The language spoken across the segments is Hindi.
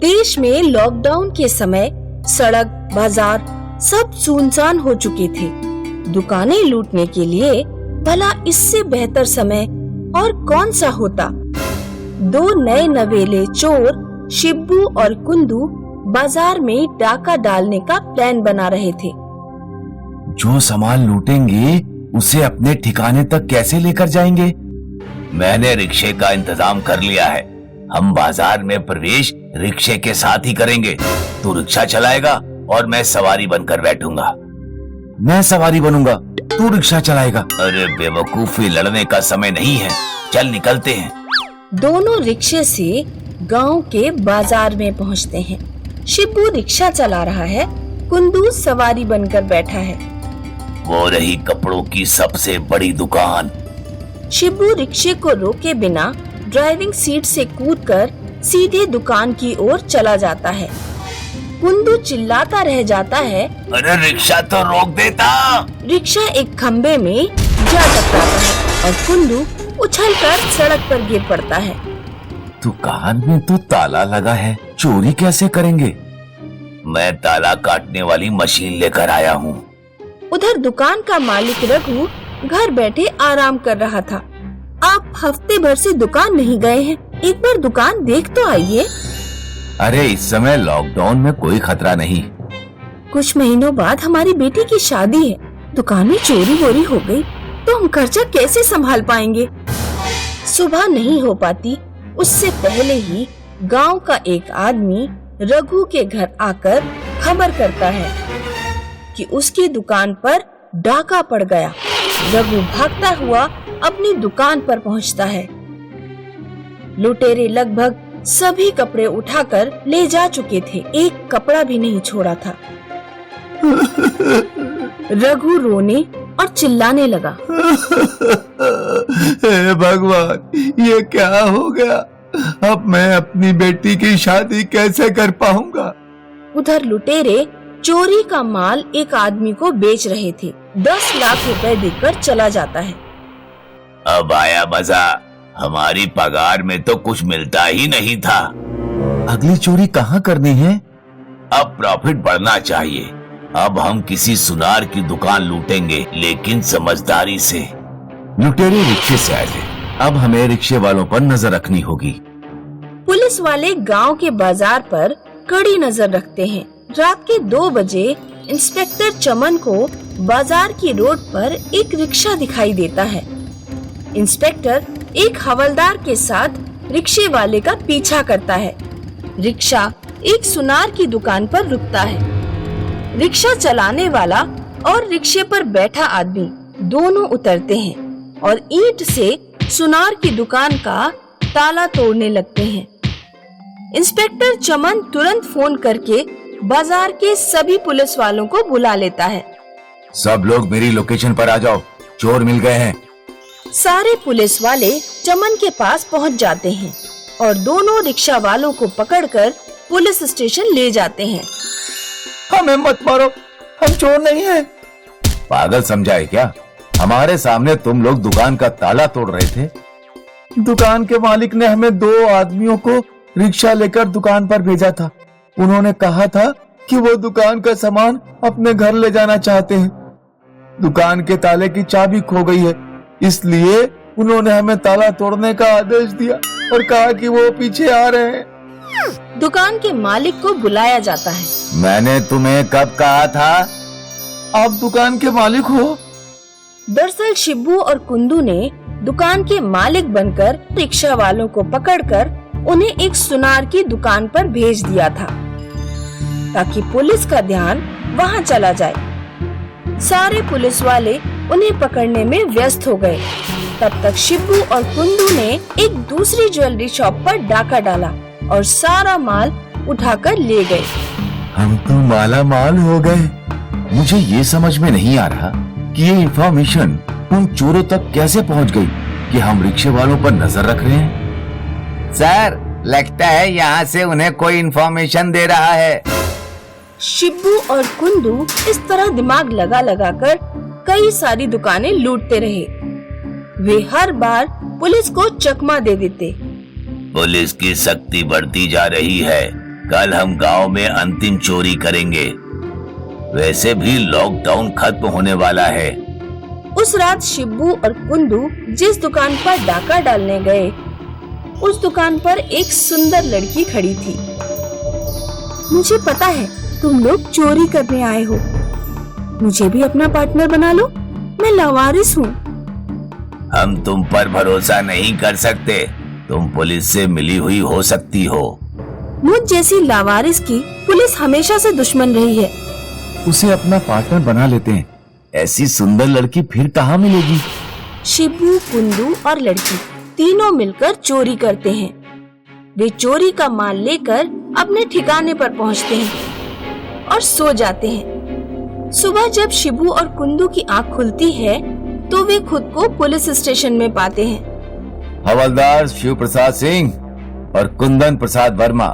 देश में लॉकडाउन के समय सड़क, बाजार सब सुनसान हो चुके थे। दुकानें लूटने के लिए भला इससे बेहतर समय और कौन सा होता। दो नए नवेले चोर शिब्बू और कुंदू बाजार में डाका डालने का प्लान बना रहे थे। जो सामान लूटेंगे उसे अपने ठिकाने तक कैसे लेकर जाएंगे? मैंने रिक्शे का इंतजाम कर लिया है। हम बाजार में प्रवेश रिक्शे के साथ ही करेंगे। तू रिक्शा चलाएगा और मैं सवारी बनकर बैठूंगा। मैं सवारी बनूंगा, तू रिक्शा चलाएगा। अरे बेवकूफी लड़ने का समय नहीं है, चल निकलते हैं। दोनों रिक्शे से गांव के बाजार में पहुंचते हैं। शिब्बू रिक्शा चला रहा है, कुंदू सवारी बनकर बैठा है। वो रही कपड़ों की सबसे बड़ी दुकान। शिब्बू रिक्शे को रोके बिना ड्राइविंग सीट से कूदकर सीधे दुकान की ओर चला जाता है। कुंदू चिल्लाता रह जाता है, अरे रिक्शा तो रोक देता। रिक्शा एक खंबे में जा टकराता है और कुंदू उछलकर सड़क पर गिर पड़ता है। दुकान में तो ताला लगा है, चोरी कैसे करेंगे? मैं ताला काटने वाली मशीन लेकर आया हूँ। उधर दुकान का मालिक रघु घर बैठे आराम कर रहा था। आप हफ्ते भर से दुकान नहीं गए हैं, एक बार दुकान देख तो आइए। अरे इस समय लॉकडाउन में कोई खतरा नहीं। कुछ महीनों बाद हमारी बेटी की शादी है, दुकान में चोरी वोरी हो गई तो हम खर्चा कैसे संभाल पाएंगे? सुबह नहीं हो पाती उससे पहले ही गांव का एक आदमी रघु के घर आकर खबर करता है कि उसकी दुकान पर डाका पड़ गया। रघु भागता हुआ अपनी दुकान पर पहुंचता है। लुटेरे लगभग सभी कपड़े उठाकर ले जा चुके थे, एक कपड़ा भी नहीं छोड़ा था। रघु रोने और चिल्लाने लगा, हे भगवान, ये क्या हो गया? अब मैं अपनी बेटी की शादी कैसे कर पाऊंगा? उधर लुटेरे चोरी का माल एक आदमी को बेच रहे थे। 10 लाख रुपए देकर चला जाता है। अब आया मजा, हमारी पगार में तो कुछ मिलता ही नहीं था। अगली चोरी कहाँ करनी है? अब प्रॉफिट बढ़ना चाहिए। अब हम किसी सुनार की दुकान लूटेंगे, लेकिन समझदारी से। लुटेरे रिक्शे से आए थे, अब हमें रिक्शे वालों पर नजर रखनी होगी। पुलिस वाले गांव के बाजार पर कड़ी नजर रखते हैं। रात के 2 बजे इंस्पेक्टर चमन को बाजार की रोड पर एक रिक्शा दिखाई देता है। इंस्पेक्टर एक हवलदार के साथ रिक्शे वाले का पीछा करता है। रिक्शा एक सुनार की दुकान पर रुकता है। रिक्शा चलाने वाला और रिक्शे पर बैठा आदमी दोनों उतरते हैं और ईंट से सुनार की दुकान का ताला तोड़ने लगते हैं। इंस्पेक्टर चमन तुरंत फोन करके बाजार के सभी पुलिस वालों को बुला लेता है। सब लोग मेरी लोकेशन पर आ जाओ, चोर मिल गए हैं। सारे पुलिस वाले चमन के पास पहुंच जाते हैं और दोनों रिक्शा वालों को पकड़कर पुलिस स्टेशन ले जाते हैं। हमें मत मारो, हम चोर नहीं हैं। पागल समझा है क्या? हमारे सामने तुम लोग दुकान का ताला तोड़ रहे थे। दुकान के मालिक ने हमें 2 आदमियों को रिक्शा लेकर दुकान पर भेजा था। उन्होंने कहा था कि वो दुकान का सामान अपने घर ले जाना चाहते हैं। दुकान के ताले की चाबी खो गई है, इसलिए उन्होंने हमें ताला तोड़ने का आदेश दिया और कहा कि वो पीछे आ रहे हैं। दुकान के मालिक को बुलाया जाता है। मैंने तुम्हें कब कहा था? आप दुकान के मालिक हो? दरअसल शिब्बू और कुंदू ने दुकान के मालिक बनकर रिक्शा वालों को पकड़कर उन्हें एक सुनार की दुकान पर भेज दिया था ताकि पुलिस का ध्यान वहां चला जाए। सारे पुलिस वाले उन्हें पकड़ने में व्यस्त हो गए। तब तक शिब्बू और कुंदू ने एक दूसरी ज्वेलरी शॉप पर डाका डाला और सारा माल उठाकर ले गए। हम तो माला माल हो गए। मुझे ये समझ में नहीं आ रहा कि ये इंफॉर्मेशन उन चोरों तक कैसे पहुंच गई कि हम रिक्शे वालों पर नजर रख रहे हैं। सर, लगता है यहाँ से उन्हें कोई इंफॉर्मेशन दे रहा है। शिब्बू और कुंदू इस तरह दिमाग लगा कर कई सारी दुकानें लूटते रहे। वे हर बार पुलिस को चकमा दे देते। पुलिस की सख्ती बढ़ती जा रही है, कल हम गांव में अंतिम चोरी करेंगे। वैसे भी लॉकडाउन खत्म होने वाला है। उस रात शिब्बू और कुंदू जिस दुकान पर डाका डालने गए, उस दुकान पर एक सुंदर लड़की खड़ी थी। मुझे पता है तुम लोग चोरी करने आए हो। मुझे भी अपना पार्टनर बना लो, मैं लावारिस हूँ। हम तुम पर भरोसा नहीं कर सकते। तुम पुलिस से मिली हुई हो सकती हो। मुझ जैसी लावारिस की पुलिस हमेशा से दुश्मन रही है। उसे अपना पार्टनर बना लेते हैं। ऐसी सुंदर लड़की फिर कहाँ मिलेगी? शिबू, कुंदू और लड़की तीनों मिलकर चोरी करते हैं। वे चोरी का माल लेकर अपने ठिकाने पर पहुंचते हैं और सो जाते हैं। सुबह जब शिबू और कुंदू की आंख खुलती है तो वे खुद को पुलिस स्टेशन में पाते हैं। हवलदार शिव प्रसाद सिंह और कुंदन प्रसाद वर्मा,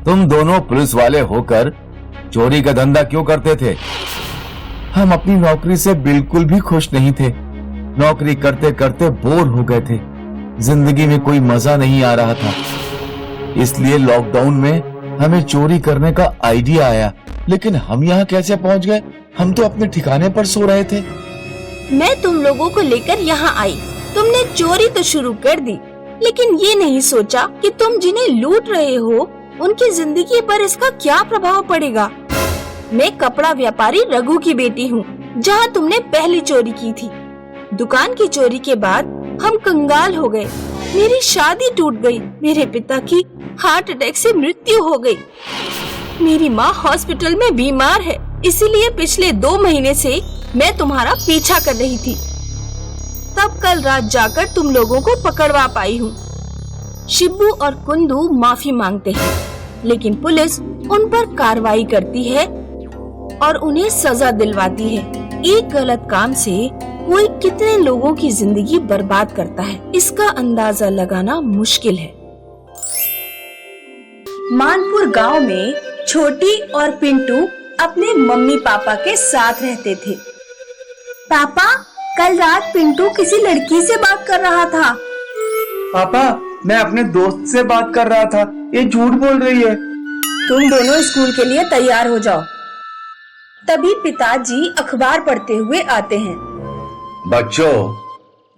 तुम दोनों पुलिस वाले होकर चोरी का धंधा क्यों करते थे? हम अपनी नौकरी से बिल्कुल भी खुश नहीं थे। नौकरी करते करते बोर हो गए थे। जिंदगी में कोई मजा नहीं आ रहा था। इसलिए लॉकडाउन में हमें चोरी करने का आइडिया आया। लेकिन हम यहाँ कैसे पहुँच गए? हम तो अपने ठिकाने पर सो रहे थे। मैं तुम लोगों को लेकर यहाँ आई। तुमने चोरी तो शुरू कर दी, लेकिन ये नहीं सोचा कि तुम जिन्हें लूट रहे हो उनकी जिंदगी पर इसका क्या प्रभाव पड़ेगा। मैं कपड़ा व्यापारी रघु की बेटी हूँ, जहाँ तुमने पहली चोरी की थी। दुकान की चोरी के बाद हम कंगाल हो गए। मेरी शादी टूट गई। मेरे पिता की हार्ट अटैक से मृत्यु हो गई। मेरी माँ हॉस्पिटल में बीमार है, इसीलिए पिछले 2 महीने से मैं तुम्हारा पीछा कर रही थी। तब कल रात जाकर तुम लोगों को पकड़वा पाई हूँ। शिब्बू और कुंदू माफी मांगते हैं, लेकिन पुलिस उन पर कार्रवाई करती है और उन्हें सजा दिलवाती है। एक गलत काम से कोई कितने लोगों की जिंदगी बर्बाद करता है, इसका अंदाजा लगाना मुश्किल है। मानपुर गांव में छोटी और पिंटू अपने मम्मी पापा के साथ रहते थे। पापा, कल रात पिंटू किसी लड़की से बात कर रहा था। पापा, मैं अपने दोस्त से बात कर रहा था। ये झूठ बोल रही है। तुम दोनों स्कूल के लिए तैयार हो जाओ। तभी पिताजी अखबार पढ़ते हुए आते हैं। बच्चों,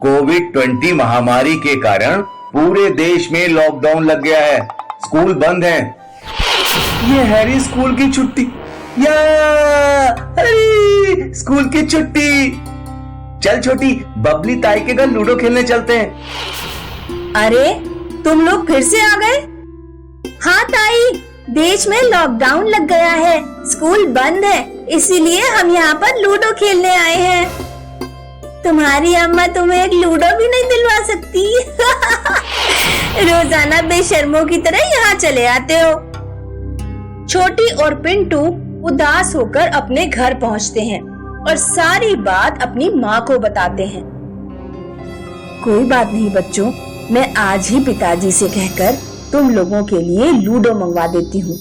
कोविड-20 महामारी के कारण पूरे देश में लॉकडाउन लग गया है। स्कूल बंद हैं। ये हैरी स्कूल की छुट्टी। या हैरी स्कूल की छुट्टी। चल छोटी, बबली ताई के घर लूडो खेलने चलते हैं। अरे, तुम लोग फिर से आ गए? हाँ ताई, देश में लॉकडाउन लग गया है, स्कूल बंद है, इसीलिए हम यहाँ पर लूडो खेलने आए हैं। तुम्हारी अम्मा तुम्हें एक लूडो भी नहीं दिलवा सकती। रोजाना बेशर्मों की तरह यहाँ चले आते हो। छोटी और पिंटू उदास होकर अपने घर पहुँचते हैं और सारी बात अपनी माँ को बताते हैं। कोई बात नहीं बच्चों, मैं आज ही पिताजी से कहकर तुम लोगों के लिए लूडो मंगवा देती हूँ।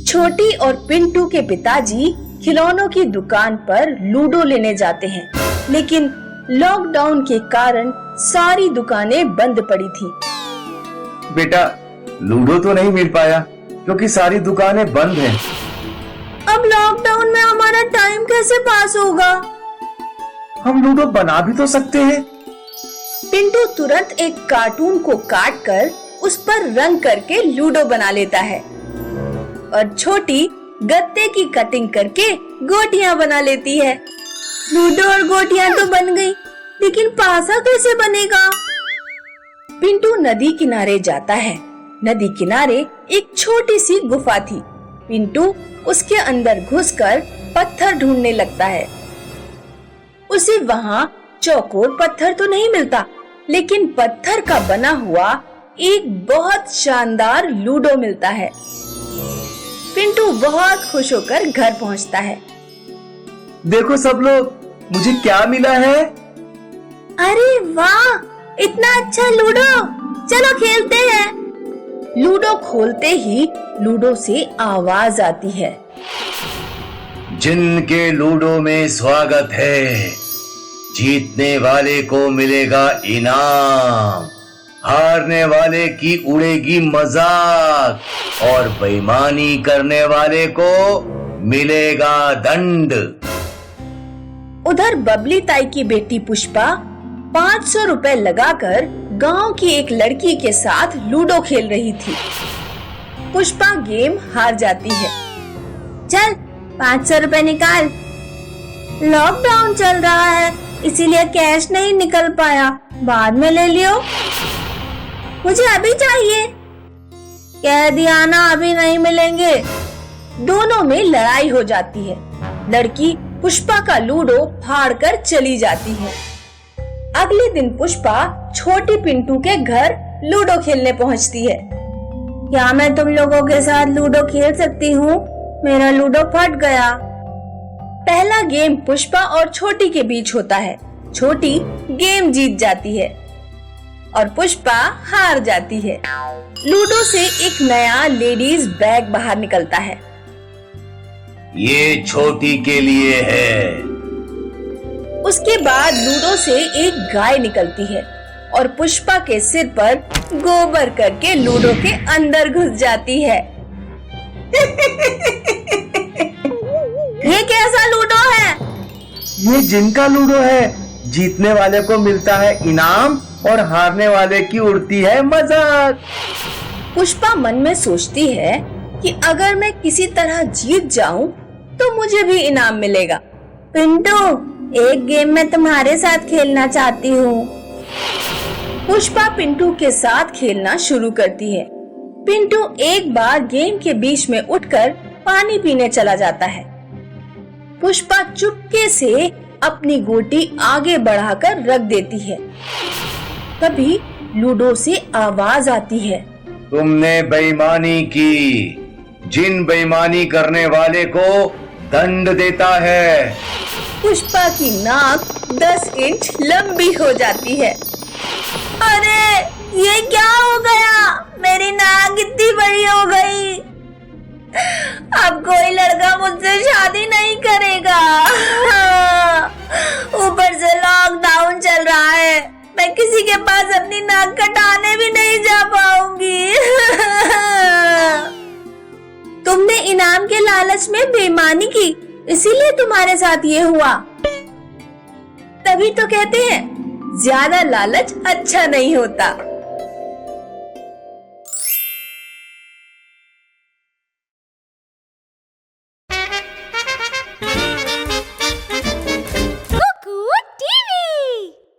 छोटी और पिंटू के पिताजी खिलौनों की दुकान पर लूडो लेने जाते हैं, लेकिन लॉकडाउन के कारण सारी दुकानें बंद पड़ी थी। बेटा, लूडो तो नहीं मिल पाया क्योंकि सारी दुकानें बंद हैं। अब लॉकडाउन में हमारा टाइम कैसे पास होगा? हम लूडो बना भी तो सकते हैं। पिंटू तुरंत एक कार्टून को काट कर उस पर रंग करके लूडो बना लेता है और छोटी गत्ते की कटिंग करके गोटियां बना लेती है। लूडो और गोटियां तो बन गई, लेकिन पासा कैसे बनेगा? पिंटू नदी किनारे जाता है। नदी किनारे एक छोटी सी गुफा थी। पिंटू उसके अंदर घुसकर पत्थर ढूंढने लगता है। उसे वहाँ चौकोर पत्थर तो नहीं मिलता, लेकिन पत्थर का बना हुआ एक बहुत शानदार लूडो मिलता है। पिंटू बहुत खुश होकर घर पहुँचता है। देखो सब लोग, मुझे क्या मिला है। अरे वाह, इतना अच्छा लूडो, चलो खेलते हैं। लूडो खोलते ही लूडो से आवाज आती है। जिनके लूडो में स्वागत है, जीतने वाले को मिलेगा इनाम। हारने वाले की उड़ेगी मजाक और बेईमानी करने वाले को मिलेगा दंड। उधर बबली ताई की बेटी पुष्पा 500 रुपए लगाकर गांव की एक लड़की के साथ लूडो खेल रही थी। पुष्पा गेम हार जाती है। चल 500 रुपए निकाल। लॉकडाउन चल रहा है इसीलिए कैश नहीं निकल पाया, बाद में ले लियो। मुझे अभी चाहिए। कह दिया ना अभी नहीं मिलेंगे। दोनों में लड़ाई हो जाती है। लड़की पुष्पा का लूडो फाड़ कर चली जाती है। अगले दिन पुष्पा छोटी पिंटू के घर लूडो खेलने पहुंचती है। क्या मैं तुम लोगों के साथ लूडो खेल सकती हूँ? मेरा लूडो फट गया। पहला गेम पुष्पा और छोटी के बीच होता है। छोटी गेम जीत जाती है और पुष्पा हार जाती है। लूडो से एक नया लेडीज बैग बाहर निकलता है। ये छोटी के लिए है। उसके बाद लूडो से एक गाय निकलती है और पुष्पा के सिर पर गोबर करके लूडो के अंदर घुस जाती है। ये कैसा लूडो है? ये जिनका लूडो है। जीतने वाले को मिलता है इनाम और हारने वाले की उड़ती है मजाक। पुष्पा मन में सोचती है कि अगर मैं किसी तरह जीत जाऊं तो मुझे भी इनाम मिलेगा। पिंटू, एक गेम में तुम्हारे साथ खेलना चाहती हूँ। पुष्पा पिंटू के साथ खेलना शुरू करती है। पिंटू एक बार गेम के बीच में उठकर पानी पीने चला जाता है। पुष्पा चुपके से अपनी गोटी आगे बढ़ाकर रख देती है। तभी लूडो से आवाज आती है। तुमने बेईमानी की। जिन बेईमानी करने वाले को दंड देता है। पुष्पा की नाक 10 इंच लंबी हो जाती है। अरे ये क्या हो गया? मेरी नाक इतनी बड़ी हो गई। अब कोई लड़का मुझसे शादी नहीं करेगा। ऊपर से लॉकडाउन चल रहा है। मैं किसी के पास अपनी नाक कटाने भी नहीं जा पाऊंगी। तुमने इनाम के लालच में बेईमानी की, इसीलिए तुम्हारे साथ ये हुआ। तभी तो कहते हैं ज्यादा लालच अच्छा नहीं होता।